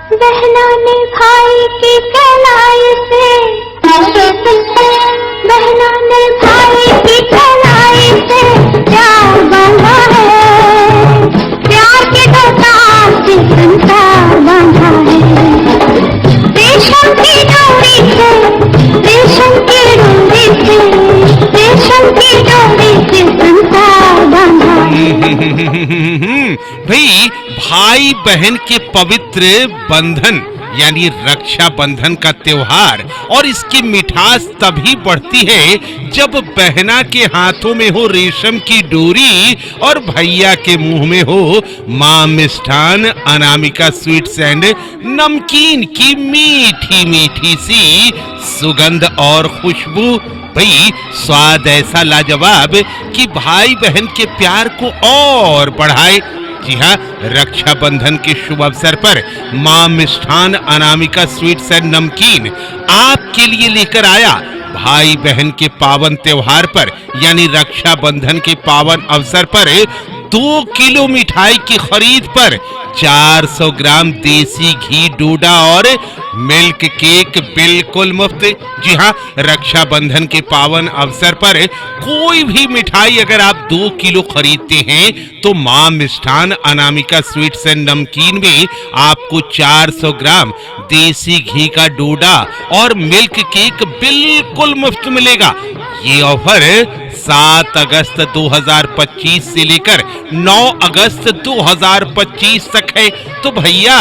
बहना ने भाई की कलाई से, बहना ने भाई की कलाई से प्यार बांधा है, प्यार के तार से संसार बांधा है। रेशम की डोरी से, रेशम की डोरी से, रेशम की डोरी से संसार बांधा है। भाई, भाई बहन के पवित्र बंधन यानी रक्षा बंधन का त्योहार और इसकी मिठास तभी बढ़ती है जब बहना के हाथों में हो रेशम की डोरी और भैया के मुंह में हो मां मिष्ठान अनामिका स्वीट्स एंड नमकीन की मीठी मीठी सी सुगंध और खुशबू। भाई, स्वाद ऐसा लाजवाब कि भाई बहन के प्यार को और बढ़ाए। जी हाँ, रक्षाबंधन के शुभ अवसर पर मां मिष्ठान अनामिका स्वीट्स एंड नमकीन आपके लिए लेकर आया भाई बहन के पावन त्योहार पर यानी रक्षाबंधन के पावन अवसर पर 2 किलो मिठाई की खरीद पर 400 ग्राम देसी घी डोडा और मिल्क केक बिल्कुल मुफ्त। जी हाँ, रक्षाबंधन के पावन अवसर पर कोई भी मिठाई अगर आप 2 किलो खरीदते हैं तो मां मिष्ठान अनामिका स्वीट्स एंड नमकीन में आपको 400 ग्राम देसी घी का डोडा और मिल्क केक बिल्कुल मुफ्त मिलेगा। ये ऑफर 7 अगस्त 2025 से लेकर 9 अगस्त 2025 तक है। तो भैया,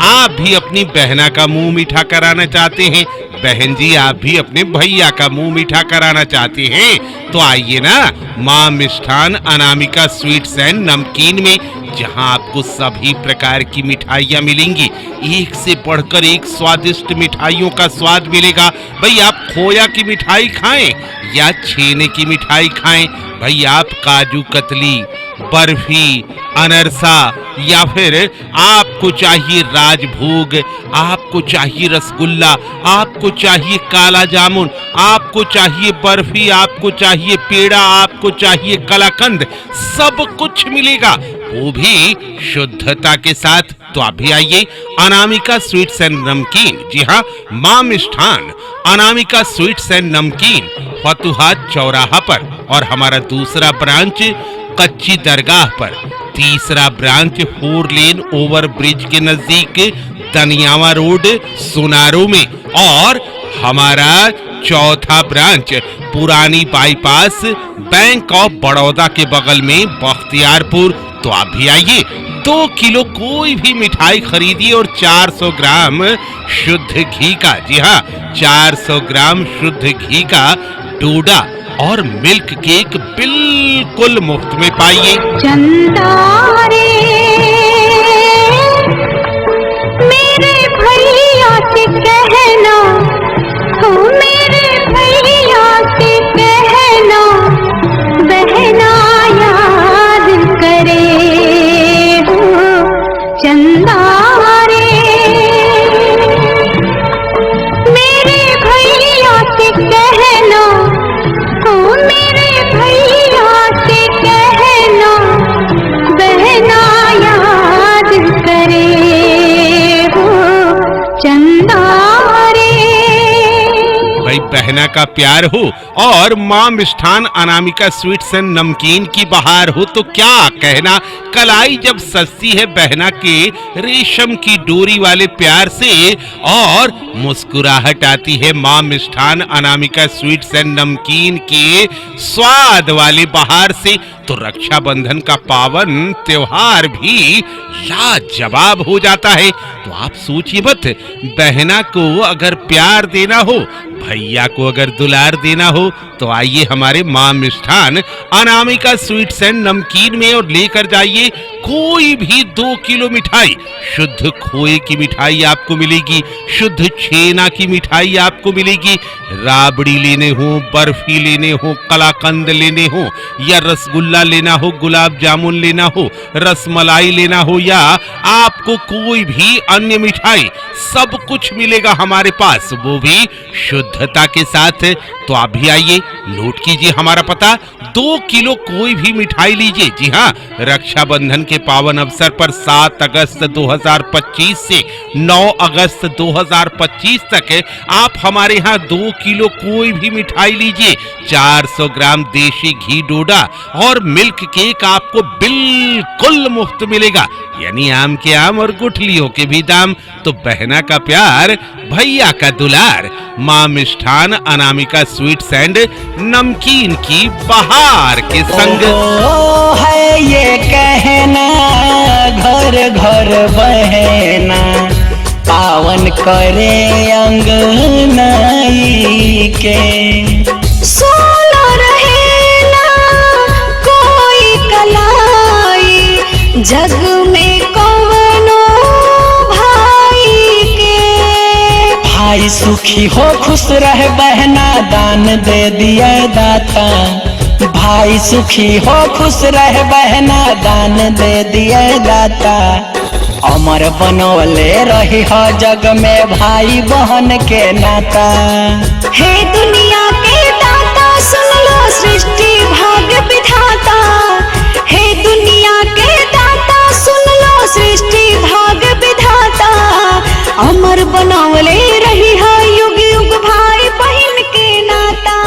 आप भी अपनी बहना का मुंह मीठा कराना चाहते हैं, बहन जी आप भी अपने भैया का मुंह मीठा कराना चाहते हैं, तो आइए ना मां मिष्ठान अनामिका स्वीट्स एंड नमकीन में, जहां आपको सभी प्रकार की मिठाइयां मिलेंगी। एक से बढ़कर एक स्वादिष्ट मिठाइयों का स्वाद मिलेगा। भाई, आप खोया की मिठाई खाएं या छेने की मिठाई खाएं, भाई आप काजू कतली, बर्फी, अनरसा या फिर आपको चाहिए राजभोग, आपको चाहिए रसगुल्ला, आपको चाहिए काला जामुन, आपको चाहिए बर्फी, आपको चाहिए पेड़ा, आपको चाहिए कलाकंद, सब कुछ मिलेगा, वो भी शुद्धता के साथ। तो आप भी आइए अनामिका स्वीट्स एंड नमकीन। जी हाँ, मां मिष्ठान अनामिका स्वीट्स एंड नमकीन फतुहा चौराहा पर, और हमारा दूसरा ब्रांच कच्ची दरगाह पर, तीसरा ब्रांच 4 लेन ओवर ब्रिज के नजदीक दनियावा रोड सुनारो में, और हमारा चौथा ब्रांच पुरानी बाईपास बैंक ऑफ बड़ौदा के बगल में बख्तियारपुर। तो आप भी आइए, 2 किलो कोई भी मिठाई खरीदिए और 400 ग्राम शुद्ध घी का, जी हाँ 400 ग्राम शुद्ध घी का डोडा और मिल्क केक बिल्कुल मुफ्त में पाइए। चंदा रे मेरे भैया से कहना, हो मेरे भैया से कहना, बहना याद करे हो चंदा रे, मेरे भैया से कहना, हो मेरे भैया से कहना, बहना याद करे हो चंदा रे। भाई, बहना का प्यार हो और मां मिष्ठान अनामिका स्वीट्स एंड नमकीन की बहार हो तो क्या कहना। कलाई जब सस्ती है बहना के रेशम की डोरी वाले प्यार से और मुस्कुराहट आती है मां मिष्ठान अनामिका स्वीट्स एंड नमकीन के स्वाद वाले बहार से, तो रक्षाबंधन का पावन त्योहार भी लाजवाब हो जाता है। तो आप सोचिए मत, बहना को अगर प्यार देना हो, भैया को अगर दुलार देना हो, तो आइए हमारे मां मिष्ठान अनामिका स्वीट्स एंड नमकीन में और लेकर जाइए कोई भी 2 किलो मिठाई। शुद्ध खोए की मिठाई आपको मिलेगी, शुद्ध छेना की मिठाई आपको मिलेगी, राबड़ी लेने हो, बर्फी लेने हो, कलाकंद लेने हो, या रसगुल्ला लेना हो, गुलाब जामुन लेना हो, रसमलाई लेना हो, या आपको कोई भी अन्य मिठाई, सब कुछ मिलेगा हमारे पास, वो भी शुद्धता के साथ। तो आप भी आइए, नोट कीजिए हमारा पता, 2 किलो कोई भी मिठाई लीजिए। जी हाँ, रक्षाबंधन के पावन अवसर पर 7 अगस्त 2025 से 9 अगस्त 2025 तक आप हमारे यहाँ 2 किलो कोई भी मिठाई लीजिए। 400 ग्राम देशी घी डोडा और मिल्क केक आपको बिल्कुल मुफ्त मिलेगा, यानी आम के आम और गुठलियों के भी दाम। तो बहना का प्यार, भैया का दुलार, मां मिष्ठान अनामिका स्वीट्स एंड नमकीन की बहार के संग। ओ है ये कहना घर घर बहना, पावन करे अंगनाई के। सोना रहे ना कोई कलाई, जग में कौनो भाई के। भाई सुखी हो खुश रहे, बहना दान दे दिया दाता। भाई सुखी हो खुश रहे, बहना दान दे दिया दाता। अमर बनोले रही हो जग में भाई बहन के नाता। हे दुनिया के दाता, सुन लो सृष्टि भाग्य विधाता। हे दुनिया के दाता, सुन लो सृष्टि भाग्य विधाता। अमर बनौले रही है युग युग भाई बहन के नाता।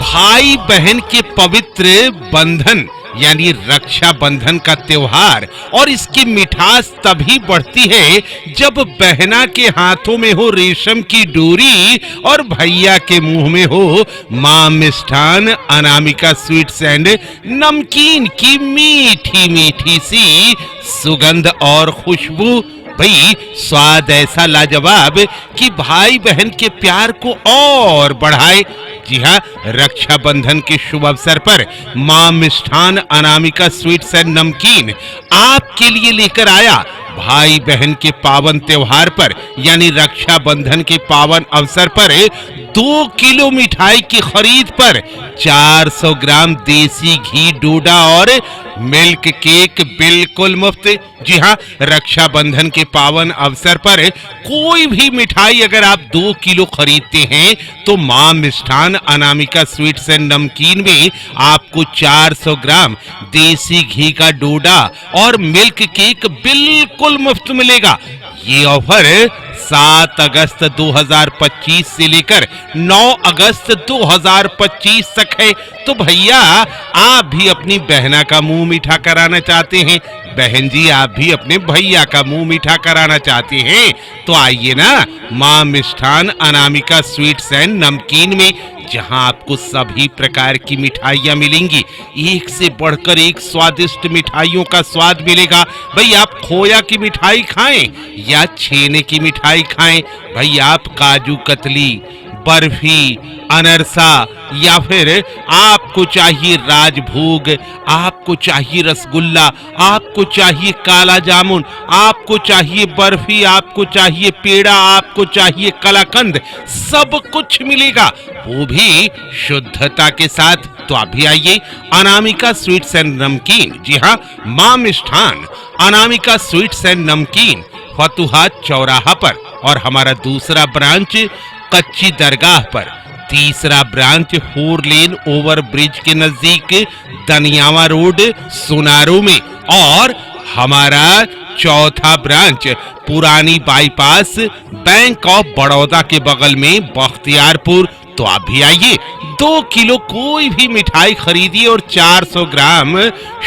भाई बहन के पवित्र बंधन यानी रक्षा बंधन का त्योहार, और इसकी मिठास तभी बढ़ती है जब बहना के हाथों में हो रेशम की डोरी और भैया के मुंह में हो मां मिष्ठान अनामिका स्वीट्स एंड नमकीन की मीठी मीठी सी सुगंध और खुशबू। भाई स्वाद ऐसा लाजवाब कि भाई बहन के प्यार को और बढ़ाए। जी हाँ, रक्षाबंधन के शुभ अवसर पर मां मिष्ठान अनामिका स्वीट्स एंड नमकीन आपके लिए लेकर आया भाई बहन के पावन त्योहार पर यानी रक्षाबंधन के पावन अवसर पर 2 किलो मिठाई की खरीद पर 400 ग्राम देसी घी डोडा और मिल्क केक बिल्कुल मुफ्त। जी हाँ, रक्षाबंधन के पावन अवसर पर कोई भी मिठाई अगर आप 2 किलो खरीदते हैं तो मां मिष्ठान अनामिका स्वीट्स एंड नमकीन में आपको 400 ग्राम देसी घी का डोडा और मिल्क केक बिल्कुल मुफ्त मिलेगा। ये ऑफर 7 अगस्त 2025 से लेकर 9 अगस्त 2025 तक है। तो भैया आप भी अपनी बहना का मुंह मीठा कराना चाहते हैं, बहन जी आप भी अपने भैया का मुंह मीठा कराना चाहते हैं, तो आइए ना मां मिष्ठान अनामिका स्वीट्स एंड नमकीन में, जहां आपको सभी प्रकार की मिठाइयां मिलेंगी। एक से बढ़कर एक स्वादिष्ट मिठाइयों का स्वाद मिलेगा। भाई आप खोया की मिठाई खाएं या छेने की मिठाई खाएं, भाई आप काजू कतली, बर्फी, अनरसा या फिर आपको चाहिए राजभोग, आपको चाहिए रसगुल्ला, आपको चाहिए काला जामुन, आपको चाहिए बर्फी, आपको चाहिए पेड़ा, आपको चाहिए कलाकंद, सब कुछ मिलेगा, वो भी शुद्धता के साथ। तो आप भी आइए अनामिका स्वीट्स एंड नमकीन। जी हाँ, मां मिष्ठान अनामिका स्वीट्स एंड नमकीन फतुहा चौराहा पर, और हमारा दूसरा ब्रांच कच्ची दरगाह पर, तीसरा ब्रांच 4 लेन ओवर ब्रिज के नजदीक दनियावा रोड सुनारू में, और हमारा चौथा ब्रांच पुरानी बाईपास बैंक ऑफ बड़ौदा के बगल में बख्तियारपुर। तो आप भी आइए, 2 किलो कोई भी मिठाई खरीदिए और 400 ग्राम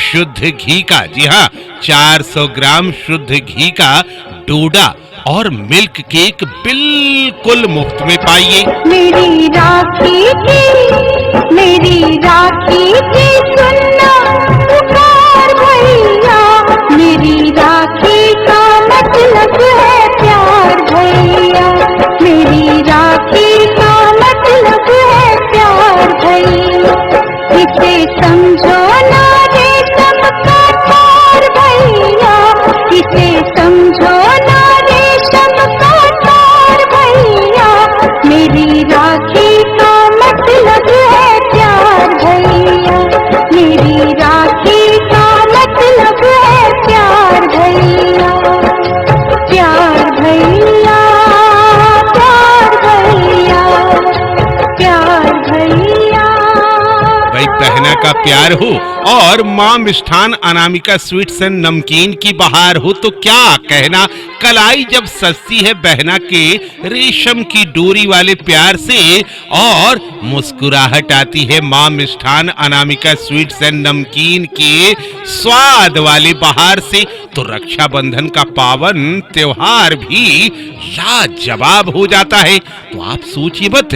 शुद्ध घी का, जी हाँ 400 ग्राम शुद्ध घी का डोडा और मिल्क केक बिल्कुल मुफ्त में पाइए। मेरी राखी की सुनना पुकार भैया, मेरी राखी का मतलब है प्यार भैया, मेरी राखी का मतलब है प्यार भैया। इसे समझो ना रेशम का तार भैया, इसे समझो ना रेशम का तार भैया, मेरी राखी का मतलब है प्यार भैया, मेरी प्यार हो और माँ मिष्ठान अनामिका स्वीट्स एंड नमकीन की बहार हो तो क्या कहना। कलाई जब सस्ती है बहना के रेशम की डोरी वाले प्यार से और मुस्कुराहट आती है माँ मिष्ठान अनामिका स्वीट्स एंड नमकीन के स्वाद वाले बहार से, तो रक्षाबंधन का पावन त्योहार भी लाजवाब हो जाता है। तो आप सोचिए मत,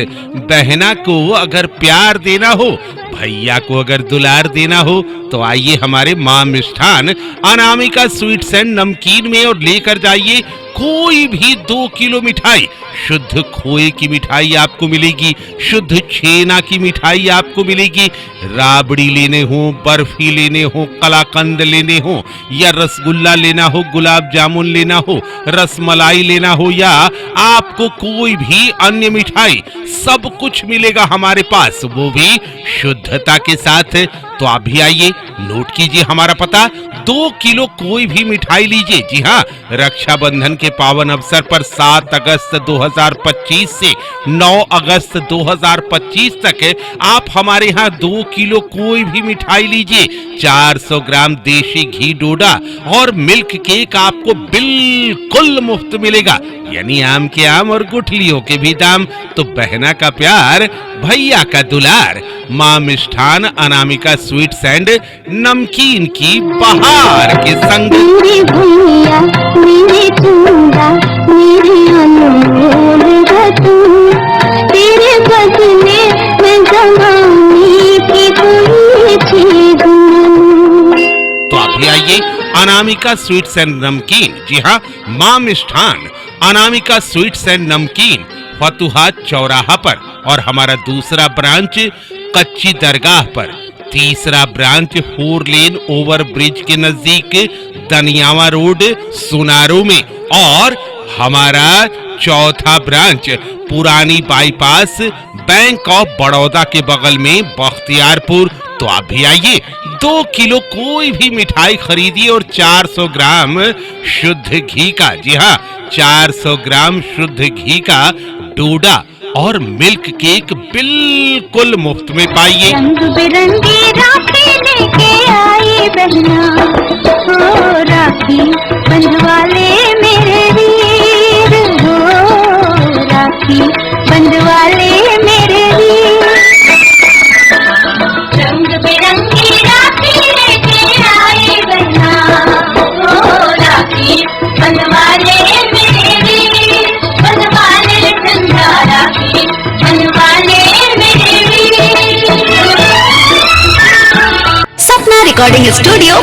बहना को अगर प्यार देना हो, भैया को अगर दुलार देना हो, तो आइए हमारे माँ मिष्ठान अनामिका स्वीट्स एंड नमकीन में और लेकर जाइए कोई भी 2 किलो मिठाई। शुद्ध खोए की मिठाई आपको मिलेगी, शुद्ध छेना की मिठाई आपको मिलेगी। राबड़ी लेने हो, बर्फी लेने हो, कलाकंद लेने हो, या रसगुल्ला लेना हो, गुलाब जामुन लेना हो, रसमलाई लेना हो, या आपको कोई भी अन्य मिठाई, सब कुछ मिलेगा हमारे पास, वो भी शुद्धता के साथ। तो आप भी आइए, नोट कीजिए हमारा पता, 2 किलो कोई भी मिठाई लीजिए। जी हाँ, रक्षाबंधन के पावन अवसर पर 7 अगस्त 2025 से 9 अगस्त 2025 तक आप हमारे यहाँ 2 किलो कोई भी मिठाई लीजिए। 400 ग्राम देशी घी डोडा और मिल्क केक आपको बिल्कुल मुफ्त मिलेगा, यानी आम के आम और गुठलियों के भी दाम। तो बहना का प्यार, भैया का दुलार, माँ मिष्ठान अनामिका स्वीट्स एंड नमकीन की बहार के संग। मेरे भैया मेरे चंदा मेरे अनमोल रतन, तेरे बदले मैं जमाने की कोई चीज दूं। तो आप भी आइए, अनामिका स्वीट्स एंड नमकीन, जी हाँ, माँ मिष्ठान अनामिका स्वीट्स एंड नमकीन, फतुहा चौराहा पर, और हमारा दूसरा ब्रांच कच्ची दरगाह पर, तीसरा ब्रांच 4 लेन ओवर ब्रिज के नजदीक दनियावा रोड सुनारो में, और हमारा चौथा ब्रांच पुरानी बाईपास बैंक ऑफ बड़ौदा के बगल में बख्तियारपुर। तो आप भी आइए, 2 किलो कोई भी मिठाई खरीदिए और 400 ग्राम शुद्ध घी का, जी हाँ, 400 ग्राम शुद्ध घी का डोडा और मिल्क केक बिल्कुल मुफ्त में पाइए। रंग बिरंगी राखी लेके आई बहना, हो राखी बंधवाले मेरे वीर, हो राखी बंधवाले मेरे वीर। रंग बिरंगी राखी लेके आई बहना, हो राखी बंधवाले मेरे वीर, बंधवाले ठंडा राखी बंधवाले मेरे वीर। सपना रिकॉर्डिंग स्टूडियो